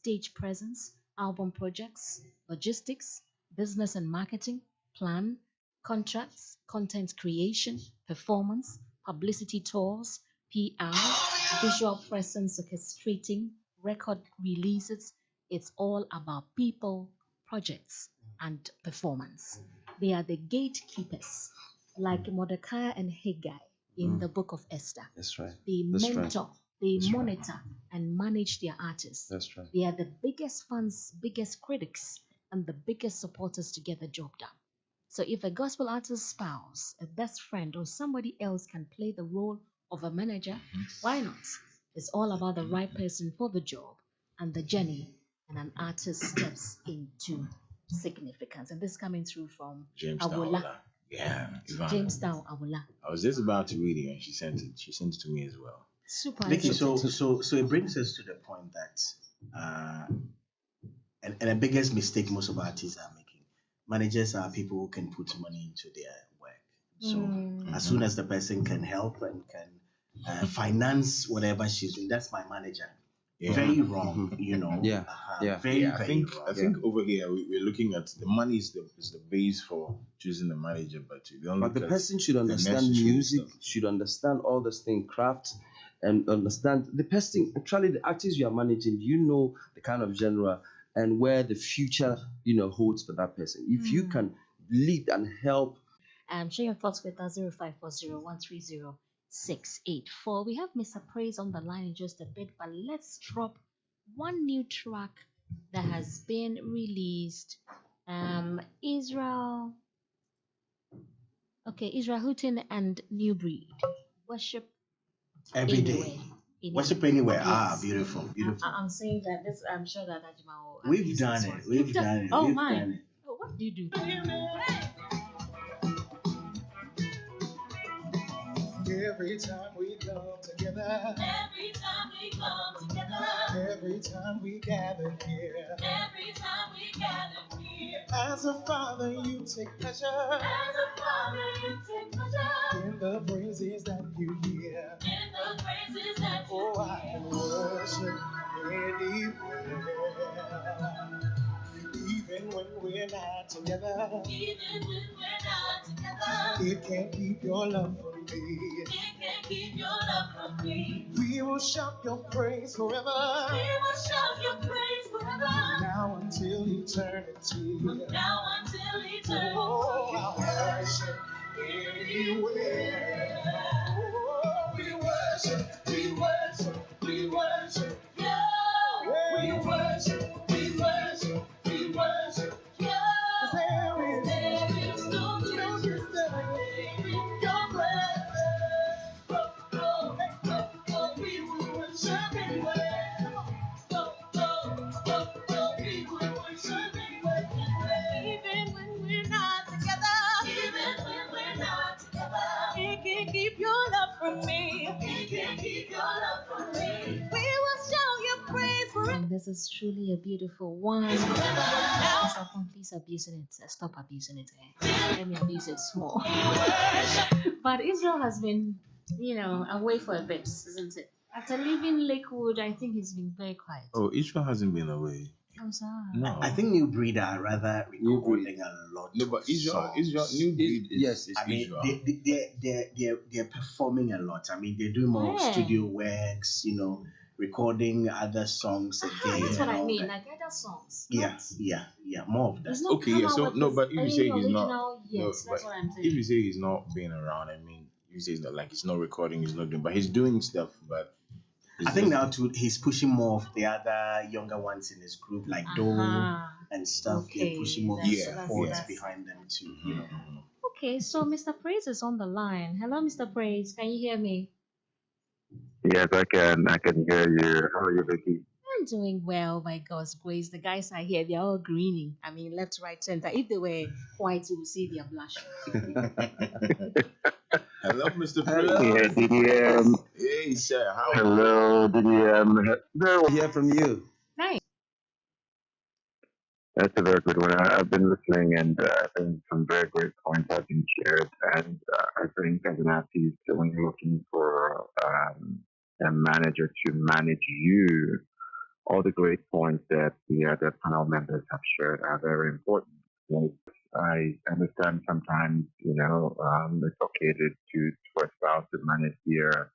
stage presence, album projects, logistics, business and marketing, plan, contracts, content creation, performance, publicity tours, PR, visual presence orchestrating, record releases. It's all about people, projects, and performance. They are the gatekeepers, like Mordecai and Haggai in the book of Esther. That's right. They That's right. mentor, they That's right. monitor, and manage their artists. That's right. They are the biggest fans, biggest critics, and the biggest supporters to get the job done. So if a gospel artist's spouse, a best friend, or somebody else can play the role of a manager, why not? It's all about the right person for the job and the journey, and an artist steps into significance. And this coming through from James Awola. Town. Yeah, Ivan. Jamestown Awola. I was just about to read it and she sent it. She sent it to me as well. Super. Vicky, so excited. so it brings us to the point that and the biggest mistake most of artists are making. Managers are people who can put money into their work. So as soon as the person can help and can finance whatever she's doing, that's my manager. Yeah. Very wrong, you know. Yeah. Yeah. Very, Yeah, very wrong. I think over here we're looking at the money is the base for choosing the manager, but we don't But look the at person should understand necessary music, stuff. should understand all this thing, craft, and understand the person. Actually, the artist you are managing, you know the kind of genre and where the future, holds for that person. If you can lead and help. Share your thoughts with us 0540-130-684. We have Mr. Praise on the line in just a bit, but let's drop one new track that has been released. Israel Houghton and New Breed. Worship Every day. anywhere. Worship anywhere. Yes. Beautiful, beautiful. I'm saying that this. I'm sure that Ajima will. We've abuse done this it. one. We've done it. Oh We've my! done it. Oh, what do you do? Every time we come together, Every time we come together, every time we gather here, every time we gather here, as a father, you take pleasure as a father, you take pleasure in the praises that you hear. in the praises that you Oh, I hear. can worship anywhere, even when we're not together. Even when we're not together, It can't keep your love from me. it can't keep your love from me. We will shout your praise We forever, will shout your praise forever, now until eternity. now until eternity. Oh, I worship anywhere. Oh, we worship, we worship, we worship. Yo, We worship, we worship, we worship. yo, There there is no no distance distance. in your presence. Oh, oh, oh, oh, we will worship anywhere. Oh, oh, oh, oh, we will worship anywhere. Even when we're not together, even when we're not together, he can't keep your love from me. He can't keep your love from me. We will shout your praise forever. And this is truly a beautiful one. Now Mr. Pong, please abusing it. Stop abusing it. Let me abuse it small. But Israel has been, away for a bit, isn't it? After leaving Lakewood, I think he's been very quiet. Oh, Israel hasn't been away. I'm sorry. No. I think New Breed are rather New Breed. recording a lot. No, but of Israel, songs. New Breed is, yes, is I mean, Israel. they're performing a lot. I mean, they do more Yeah. studio works, recording other songs again. That's what and I all mean, that. like other songs. Yeah, more of that. He's not Okay, come yeah, out so with no, his but if you own say he's not, original yet. no, That's but what I'm if saying. you say he's not being around, I mean, you say he's not like he's not recording, he's not doing, but he's doing stuff. But I think now too he's pushing more of the other younger ones in his group, like Dole and stuff. Okay, They're pushing more that's- support that's- behind them too. Okay, so Mr. Praise is on the line. Hello, Mr. Praise. Can you hear me? Yes, I can. I can hear you. How are you, Vicky? I'm doing well, by God's grace. The guys are here. They're all grinning. I mean, left, right, center. If they were white, you would see they're blushing. hello, Mr. Hello. Yeah, Prince. DDM. Hey, sir, how are you? Hello, DDM. Very well. Hear from you. Nice. That's a very good one. I've been listening, and I think some very great points have been shared. And I think as an artist, when you're looking for a manager to manage you, all the great points that the other panel members have shared are very important. Like, I understand sometimes, it's okay for a spouse to manage their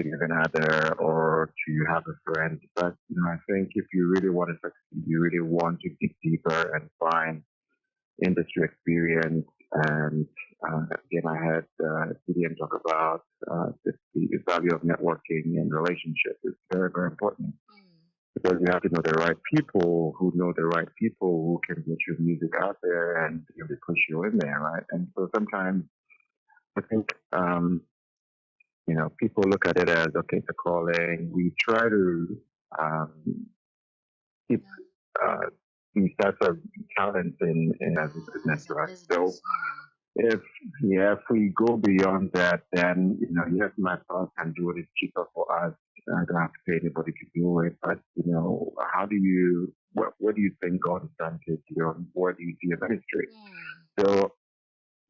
significant other or to have a friend. But, I think if you really want to succeed, you really want to dig deeper and find industry experience. And again, I had Gideon talk about the value of networking and relationships is very, very important because you have to know the right people who know the right people who can get your music out there and really push you in there, right? And so sometimes I think, people look at it as, okay, it's a calling. We try to um, keep uh, these types of talents in as a business, As a right? So business. if we go beyond that, then yes, my spouse can do it. It's cheaper for us. I don't have to pay anybody to do it. But how do you? What do you think God has done to you? Where do you see a ministry? So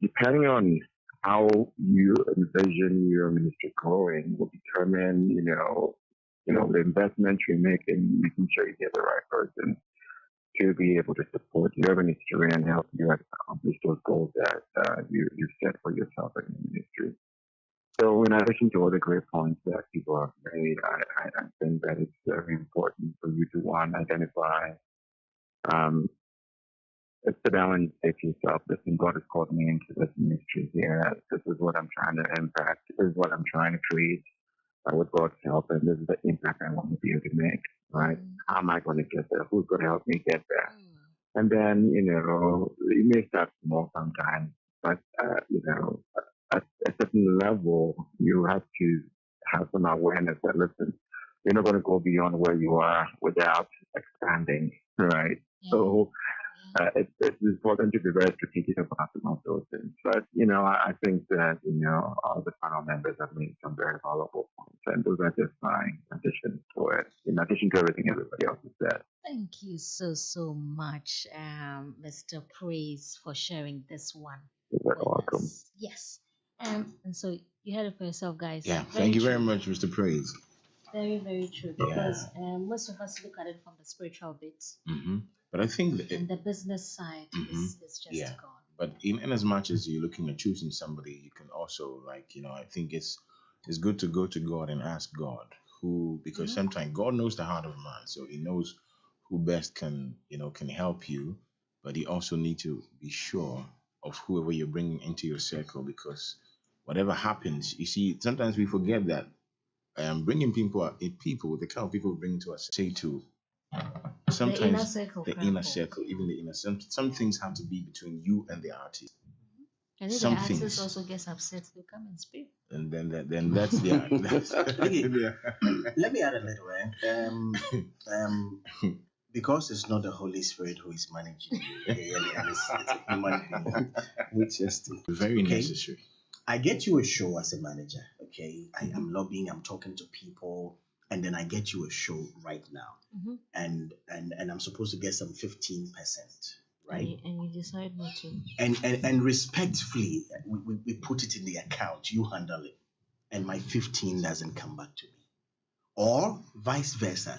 depending on how you envision your ministry growing will determine, the investment you make in making sure you get the right person to be able to support your ministry and help you accomplish those goals that you set for yourself in the ministry. So, in addition to all the great points that people have made, I think that it's very important for you to one identify, um, sit down and say to yourself, "Listen, God has called me into this ministry here. This is what I'm trying to impact. This is what I'm trying to create with God's help, and this is the impact I want to be able to make. Right? How am I going to get there? Who's going to help me get there?" And then, it may start small sometimes, but, at a certain level, you have to have some awareness that, listen, you're not going to go beyond where you are without expanding, right? So it's important to be very strategic about some of those things. But, I think that, all the panel members have made some very valuable points, and those are just my additions to it, in addition to everything everybody else has said. Thank you so much, Mr. Praise, for sharing this one You're very with welcome. us. Yes. And so you heard it for yourself, guys. Yeah, Very thank you very true. much, Mr. Praise. Very, very true. Yeah. Because most of us look at it from the spiritual bit, But I think that and the business side is just yeah. gone. But in as much as you're looking at choosing somebody, you can also I think it's good to go to God and ask God who, because sometimes God knows the heart of man, so He knows who best can help you, but you also need to be sure of whoever you're bringing into your circle, because whatever happens, you see, sometimes we forget that bringing people, the kind of people we bring into us, say to sometimes the inner circle, even the inner, some things have to be between you and the artist. And if the Some artist things, also gets upset, they'll come and speak. and then that's the Let me add a little. Because it's not the Holy Spirit who is managing you, and it's a human being, which is very necessary. I get you a show as a manager, okay? I am lobbying, I'm talking to people, and then I get you a show right now, and I'm supposed to get some 15%, right? And you decide not to. And respectfully, we put it in the account, you handle it, and my 15 doesn't come back to me, or vice versa.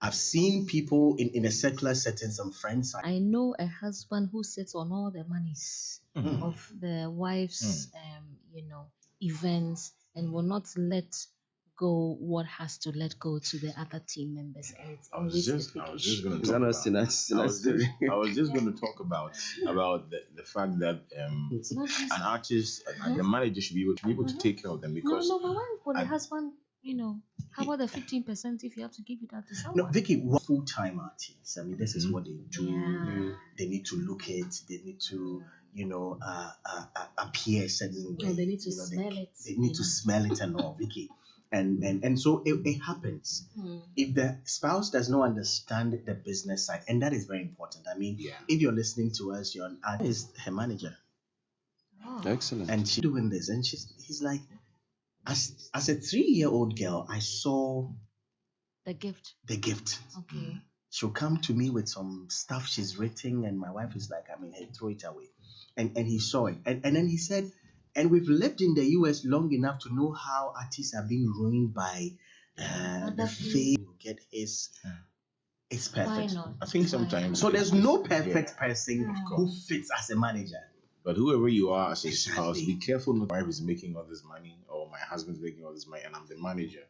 I've seen people in a secular setting, some friends. I know a husband who sits on all the monies of the wife's, events, and will not let go what has to let go to the other team members, and it's always a big issue. Going Is to that talk not about. Sinach? I was just going to talk about the fact that It's not easy. an artist, the manager should be able to take care of them, because No, but why would the husband, how about the 15% if you have to give it out to No, someone? Vicky, what full-time artists? I mean, this is what they do. Yeah. They need to look it. They need to, appear a certain way. No, they need to smell it. They need to smell it and all, Vicky. And so it happens. If the spouse does not understand the business side, and that is very important. I mean, if you're listening to us, your aunt is her manager, Excellent. and she's doing this, and he's like, as a 3-year-old girl, I saw The gift. Okay. She'll come to me with some stuff she's written, and my wife is like, hey, throw it away. And he saw it. And then he said, and we've lived in the US long enough to know how artists are being ruined by the fame. get his Yeah. it's Why perfect. not? I think Why sometimes So there's no perfect Yeah. person Mm. who fits as a manager. But whoever you are as a spouse, Exactly. be careful not my wife is making all this money or my husband's making all this money and I'm the manager.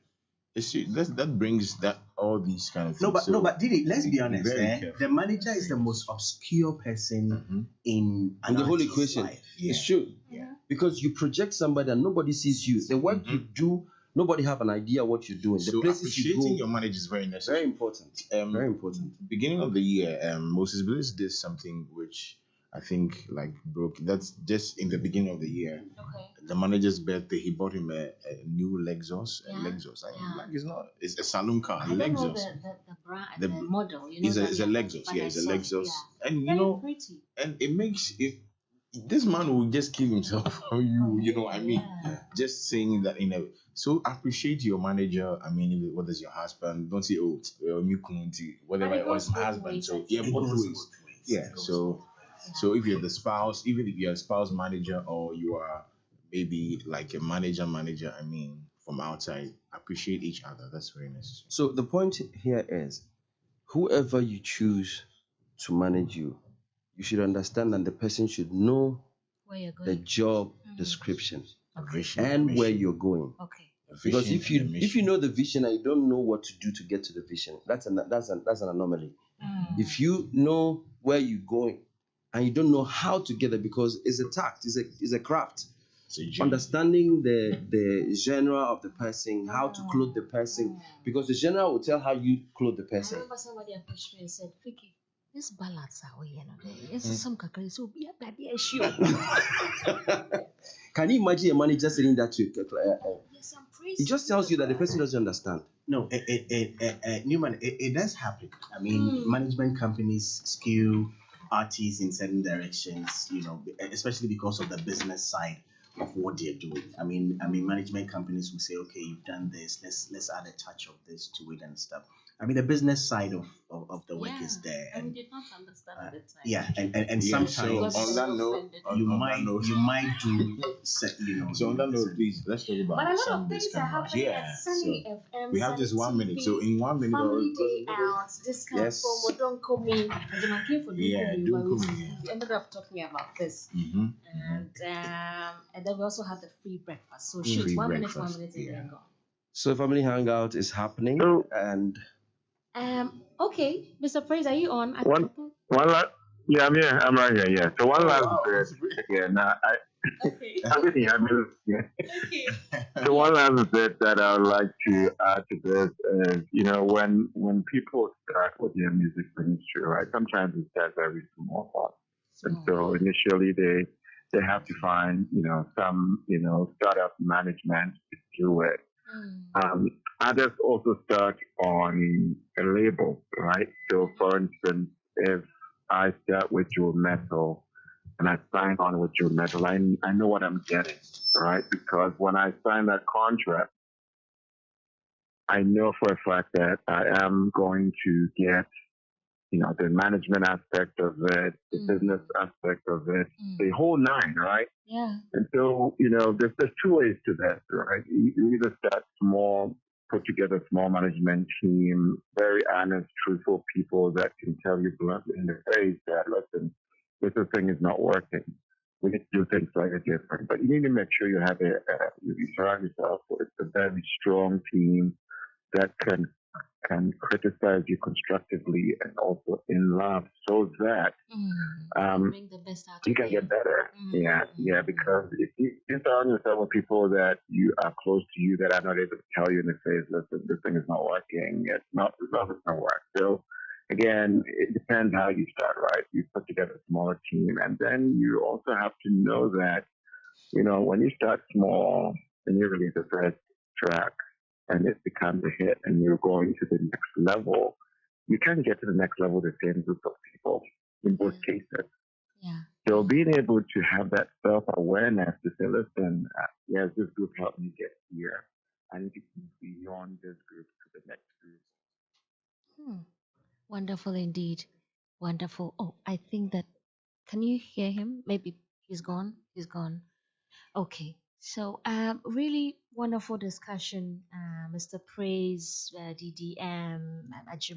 That brings that all these kind of things. No, but Didi, let's be be honest. very Eh? careful. The manager is the most obscure person Mhm. in And the whole artist's equation. life. It's true. Yeah. Because you project somebody and nobody sees you. The work you do, nobody have an idea what you're doing. The So places you appreciating go, your manager is very necessary. very important. Very important. Beginning of the year, Moses Bliss did something which I think like broke. That's just in the beginning of the year. Okay. The manager's birthday, he bought him a new Lexus. Yeah. A Lexus. Yeah. Like it's a saloon car. I don't know Lexus. the brand, The- the model. You know It's a, that, it's a yeah, Lexus. but Yeah, I it's a saw it, Lexus. yeah. And you Very know, pretty. and it makes it. This man will just kill himself for you. You know what I mean? Yeah. Just saying that in a. So appreciate your manager. I mean, whether it's your husband, don't say, oh, me kunti, whatever But it it was, goes my both husband. ways, So I yeah, think. both It goes ways. both ways. Yeah. It goes So both ways. so if you're the spouse, even if you're a spouse manager or you are maybe like a manager, I mean, from outside, appreciate each other. That's very necessary. So the point here is whoever you choose to manage you, you should understand that the person should know Where you're the going. job description A Okay. vision. and where you're going. Okay. A Because vision if and a you mission. know the vision and you don't know what to do to get to the vision, that's an anomaly. If you know where you're going and you don't know how to get there, because it's a tact, it's a craft. It's a journey. Understanding the genre of the person, how to clothe the person, because the genre will tell how you clothe the I person. remember somebody approached me and said, Vicky, these ballads are way, you know, it's some kakari, so yeah, that yeah, sure. Can you imagine a manager saying that to Yes, I'm praising. it just tells you that the person doesn't understand. No, Newman, it does happen. I mean, management companies skew artists in certain directions, you know, especially because of the business side of what they're doing. I mean, management companies will say, okay, you've done this, let's add a touch of this to it and stuff. I mean, the business side of the work is there, And we and did not understand at the time. yeah, and Yeah, sometimes so on that note, you on might that note, you might do you know. so on that note, please let's talk about But a lot of Sunday's things are Canvas. happening Yeah, at Sunny so FM. we have just 1 minute. So in 1 minute, Family day out, discount Yes. promo, don't call me. And I came for Yeah, Don't Don't Call Call Me, Me, but we ended up talking about this. Mm-hmm. And then we also have the free breakfast. So shoot, Free 1 minute, breakfast, 1 minute, and yeah. then gone. So family hangout is happening, So and Okay, Mr. Praise, are you on? one last, yeah, I'm here. I'm right here. Yeah. So one Oh last wow, bit. Yeah. Now Okay. yeah. Okay. So one last bit that I would like to add to this is, when people start with their music industry, right? Sometimes it starts very small part, and so initially they have to find, some, startup management to do it. Others also start on a label, right? So, for instance, if I start with your metal and I sign on with your metal, I know what I'm getting, right? Because when I sign that contract, I know for a fact that I am going to get, the management aspect of it, the business aspect of it, the whole nine, right? Yeah. And so, there's two ways to that, right? You either start small, put together a small management team, very honest, truthful people that can tell you bluntly in the face that, listen, this thing is not working. We need to do things slightly different. But you need to make sure you have you surround yourself with a very strong team that can criticize you constructively and also in love, so that Bring the best out you of can you. get better. Yeah, because if you surround yourself with people that you are close to you that are not able to tell you in the face, listen, this thing is not working. It's not going to work. So again, it depends how you start, right? You put together a smaller team, and then you also have to know that, when you start small and you release the first track and it becomes a hit and you're going to the next level, you can't get to the next level with the same group of people in both cases. Yeah. So being able to have that self-awareness to say, listen, yes, this group helped me get here. I need to move beyond this group to the next group. Wonderful indeed. Wonderful. Oh, I think that. Can you hear him? Maybe he's gone. He's gone. Okay. So, really, Wonderful discussion, Mr. Praise, DDM,